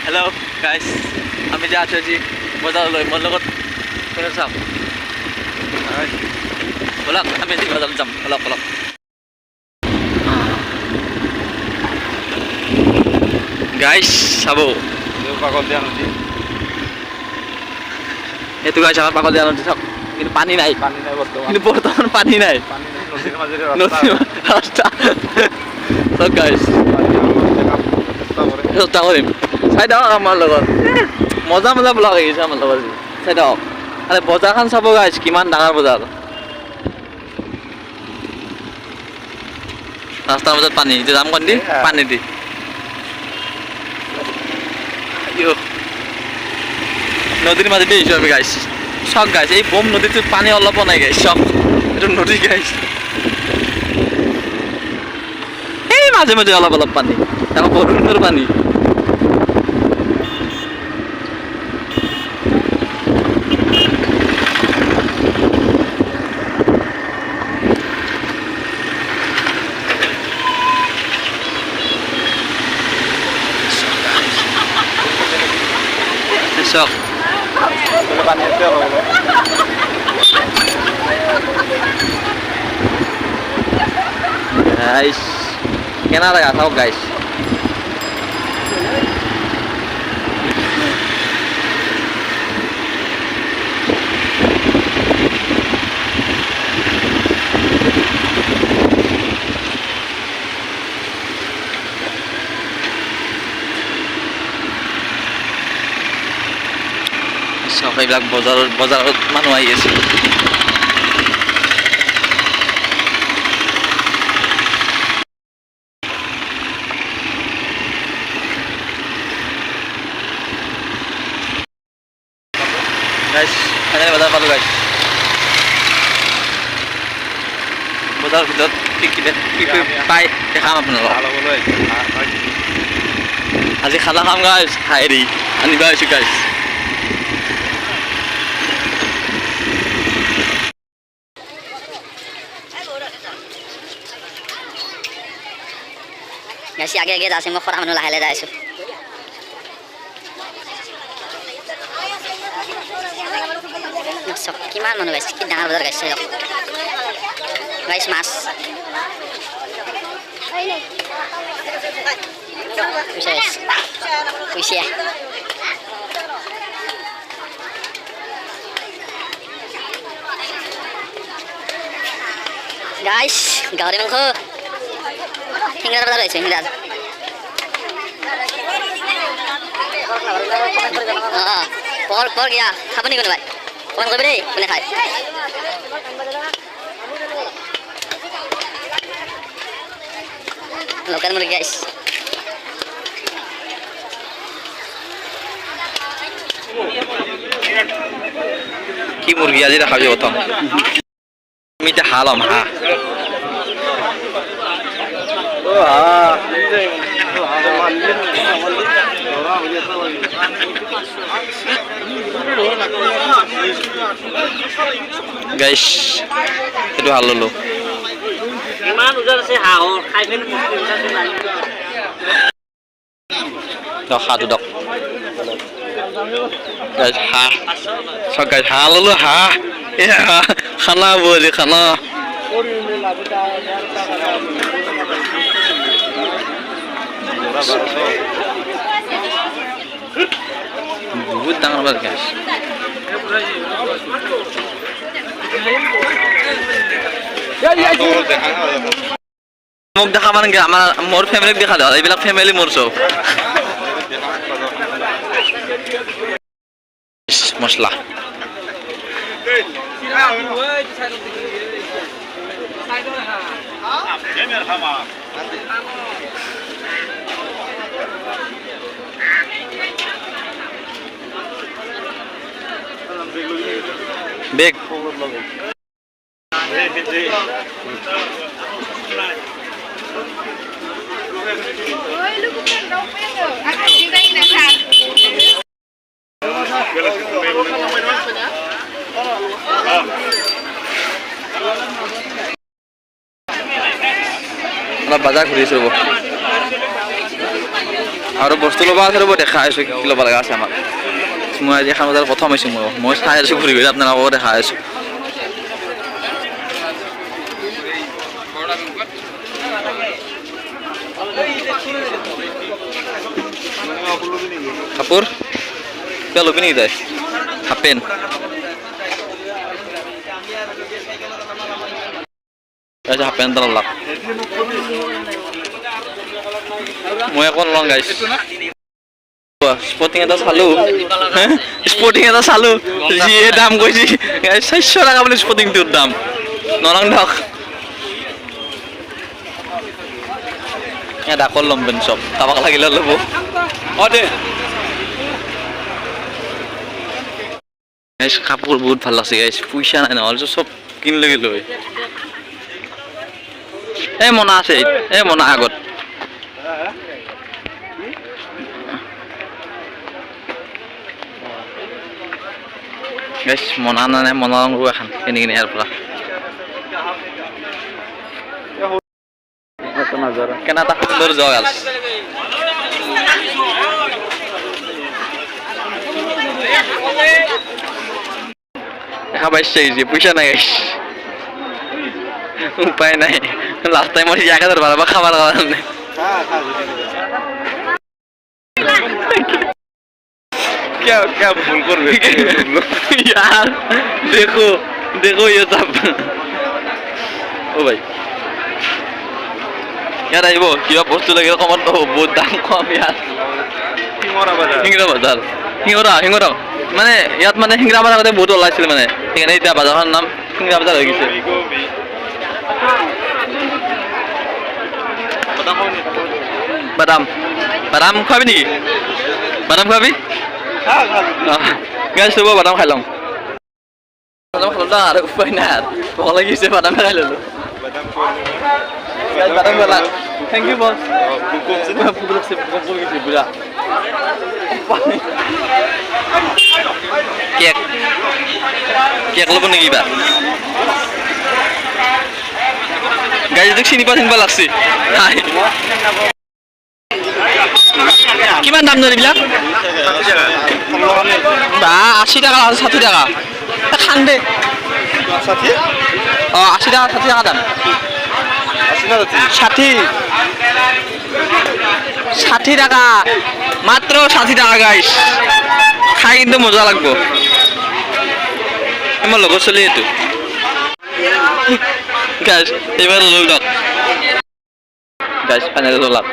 Hello guys, আমি যে আছো আজি বজাৰলৈ মোৰ লগত কোনে চাম বলক আমি আজি বজাৰত যাম বলক গাইস চাব পাগল দিয়া নদী এইটো গাইস আমাৰ পাগল দিয়া নদী চাওক কিন্তু পানী নাই কিন্তু বৰ্তমান পানী নাই নদীৰ মাজেৰে ৰাস্তা so guys চেষ্টা কৰিম চাই দিয়ক আমাৰ লগত মজা ব্লগ আহিছে আমাৰ লগত চাই দিয়ক আৰে বজাৰখন চাব গাইছ কিমান ডাঙৰ বজাৰ ৰাস্তাৰ মাজত পানী এতিয়া যাম কোন দি পানী দি নদীৰ মাজেদি আহিছোঁ আমি গাইছ চক গাইছ এই বম নদীটোত পানী অলপো নাই গাইছ চক এইটো নদী গাইছ এই মাজে মাজে অলপ পানী তাকো বৰষুণৰ পানী চক পানী আছে গাইছ কেনা লাগা চাওক গাইছ চক এইবিলাক বজাৰত মানুহ আহি আছে গাইছ ফাইনেলি বজাৰ পালোঁ গাইছ বজাৰৰ ভিতৰত কি পাই দেখাম আপোনালোকক আজি খানা খাম গাইছ হেৰি আনিব আহিছোঁ গাইছ গাইছি আগে যাইছোঁ মই খৰা মানুহ লাহে লাহে যাইছোঁ কিমান মানুহ গাইছে কি ডাঙৰ বজাৰ গাইছে গাইছ মাছ কুচিয়া গাইছ গাহৰি মাংস সিংৰাৰ বজাৰ হৈছে সিংৰাৰ পৰ গিয়া খাব নি কোনোবাই কমেণ্ট কৰিবি দেই কোনে খায় লোকেল মুৰ্গী গাইছ কি মুৰ্গী আজি দেখা যাব প্ৰথম আমি এতিয়া হাঁহ ল'ম হাঁহ গাইছ এইটো হাঁহ ল'লোঁ ইমান ওজন আছে হাঁহৰ খাই পিনে হাঁহটো দক গাইছ হাঁহ চক গাইছ হাঁহ ল'লোঁ হাঁহ খানা বলি খানা বহুত ডাঙৰ বাৰ গাইছ মোক দেখা মানে আমাৰ মোৰ ফেমিলিক দেখা দে এইবিলাক ফেমিলি মোৰ চব মছলা বেগ অলপ বজাৰ ঘূৰিছোঁ ৰ'ব আৰু বস্তু ল'বা আছে ৰ'ব দেখা আছোঁ কি ল'ব লগা আছে আমাৰ মই আজি এখন বজাৰ প্ৰথম হৈছোঁ মই চাই আছোঁ ঘূৰি ঘূৰি আপোনালোককো দেখা আছোঁ কাপোৰ কিবা ল'বি নেকি তই হাফ পেণ্ট হাফ পেণ্ট এটা ল'লাক মই একো নলওঁ গাইছ স্পৰ্টিং এটা চালোঁ স্পৰ্টিং এটা চালোঁ যিয়ে দাম কৈছে 400 টকা বুলি স্পৰ্টিংটোৰ দাম নলং ধক ডাকৰ ল'ম পেন চব কাৰোবাক লাগিলে ল'ব অঁ দে কাপোৰ বহুত ভাল লাগছে গাইছ পইচা নাই নহ'লে চব কিনিলে লৈ এই মনা আছে এই মনা আগত গাইছ মনা নাই মনা ৰং এখন কিনি কিনি ইয়াৰ পৰা কেনে এটা সুন্দৰ জয় আছে দেখা পাইছে যে পইচা নাই গাইছ উপায় নাই লাষ্ট টাইমত 1000 বাৰবা খাবার কাৰণে क्या भूल कर यार देखो देखो ये सब ओ भाई यार आइबो किबा বস্তু লাগে কমত তো বহুত দাম কম यार হিংৰা মানে ইয়াত মানে হিংৰা বাজাৰ আগতে বহুত ওলাইছিল মানে সেইকাৰণে এতিয়া বাজাৰখনৰ নাম হিংৰা বাজাৰ হৈ গৈছে বাদাম বাদাম খাবি নেকি বাদাম খাবি গাইছ তবু বাদাম খাই লওঁ বাদাম খালোঁ আৰু উপায় নাই আৰু ভোক লাগিছে বাদাম খাই ল'লোঁ বাদাম খালা থেংক ইউ বছ বুঢ়া কেক কেক ল'ব নেকি এইবাৰ গাড়ীটোক চিনিবা লাগছে কিমান দাম ধৰি এইবিলাক বা 80 টাকা 60 টাকা খান দে 80 টাকা 60 টাকা দাম 60 টাকা মাত্র 60 টাকা গাইস খাই কিন্তু মজা লাগবো আমার লগৰ চলি এইটো গাইস এবাৰ লৈ লওক গাইস ফাইনেল লওক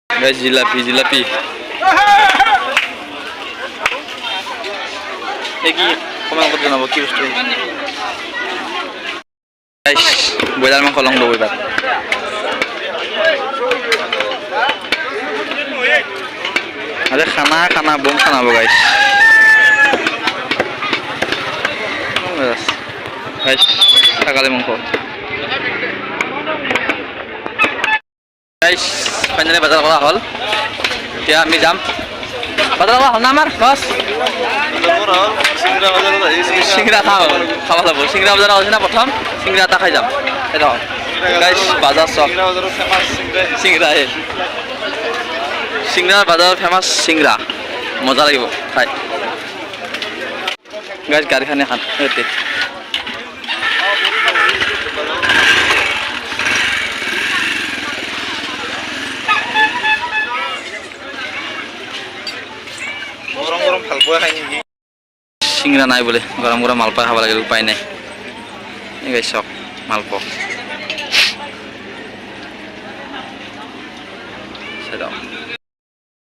গাইস জিলাপি কি কমেন্ট করতে জানাবো কি বস্তু গাইস বইলার মাংস লং লব এবার আরে খানা বম খানাবো গাইস গাইস সকালে মাংস গাইস ফাইনালি বাজার করা হল এতিয়া আমি যাম বাজার করা হল না আমার বস সিংৰা খাব যাব সিংৰা বজাৰ আছে না প্ৰথম সিংৰা এটা খাই যাম এটা গাইস বাজাৰ চক সিংৰা বাজাৰৰ ফেমাস সিংৰা মজা লাগিব খাই গাইস গাড়ীখানে খান ইয়াতে গরম ভালপোৱা খাই নেকি সিংৰা নাই বোলে গৰম মালপোৱা খাব লাগে উপায় নাই এই গাইছ চক মালপোৱা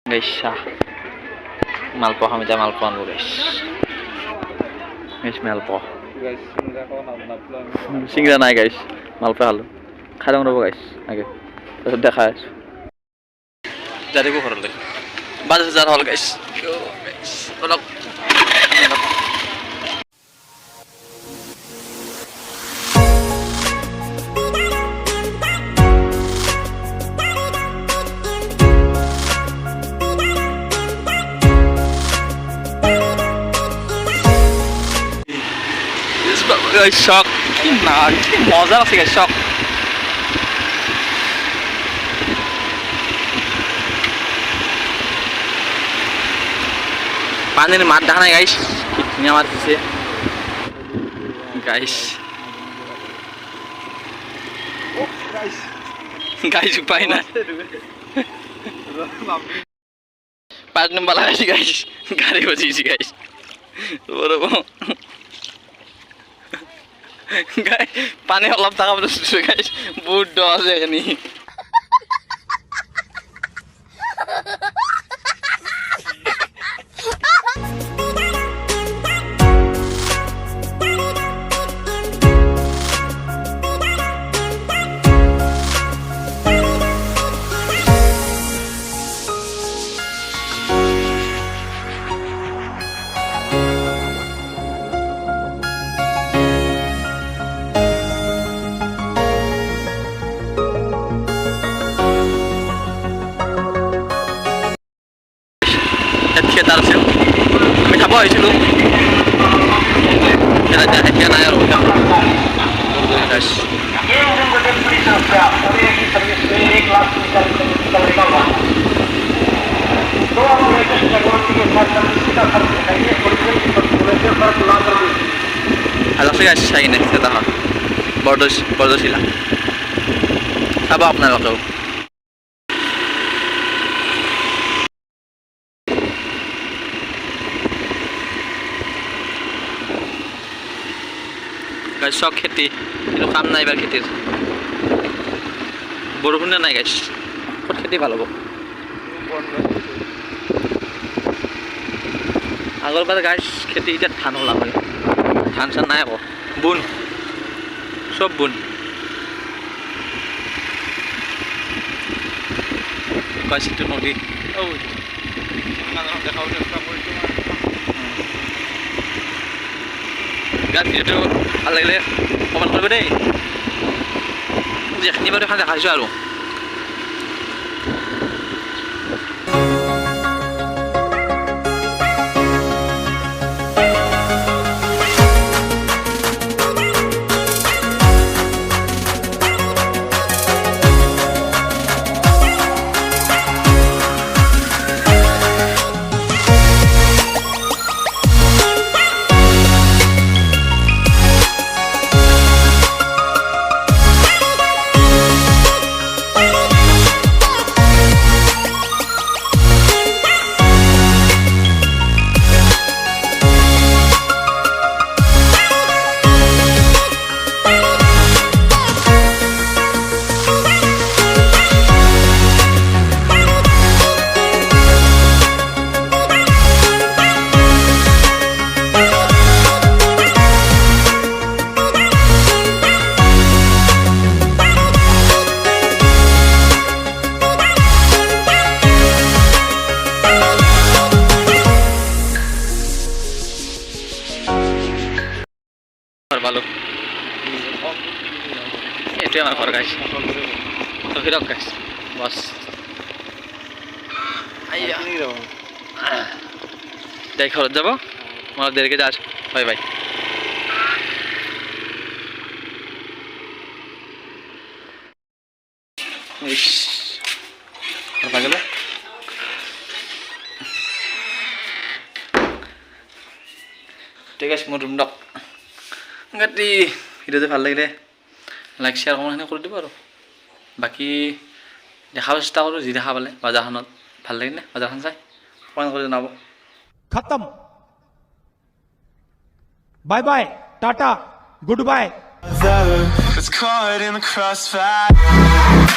গাইছ মালপোৱা খাম এতিয়া মালপোৱা আনব গাইছ মালপোৱা সিংৰা নাই গাইছ মালপোৱা খালোঁ খাই লওঁ ৰ'ব গাইছ আগে তাৰপিছত দেখাই আছোঁ যাৰিব ঘৰলৈ 5,000 হল গাইছ অলপ শখ কি না কি মজা আছে গাইস শখ পানির মাঠ দেখা নাই গাইস কি ধুনীয়া মাছ দিছে গাইস গাইস উপায় না পাঁচ নম্বর লাগাইছি গাইস গাড়ি বসিয়েছি গাইস বরবো পানি অলপ থাকা বস্তু গাইস বহুত দ আছে এখানে খেতার আছে আমি খাব আহিছিলোঁ এতিয়া নাই আৰু ভালো আছে গাছ চাই নাই সেটা হয় বৰদৈচিলা চাব আপোনালোকেও চব খেতি কিন্তু কাম নাই এবাৰ খেতিৰ বৰষুণে নাই গাইছ ক'ত খেতি ভাল হ'ব আগৰ বাৰ গাইছ খেতি এতিয়া ধান হ'ল আমাৰ ধান চান নাই আকৌ বুন চব বুন কাশীটো নদী গান ভিডিঅ'টো ভাল লাগিলে কমেণ্ট কৰিব দেই যিখিনি বাৰু এখন দেখাইছোঁ আৰু ভালো এটাই আমার ঘর গাছ তো ফিরক গাছ বস যাই খরচ যাবো আমার দেরকে যাস বাই বাই গেলে ঠিক আছে মোৰ ৰুম ডক গাতি ভিডিঅ'টো ভাল লাগিলে লাইক শ্বেয়াৰ কমেণ্ট কৰি দিব আৰু বাকী দেখাব চেষ্টা কৰোঁ যি দেখা পালে বাজাৰখনত ভাল লাগিলে বাজাৰখন চাই কমেণ্ট কৰি জনাব खत्म बाय बाय टाटा goodbye It's caught in the crossfire.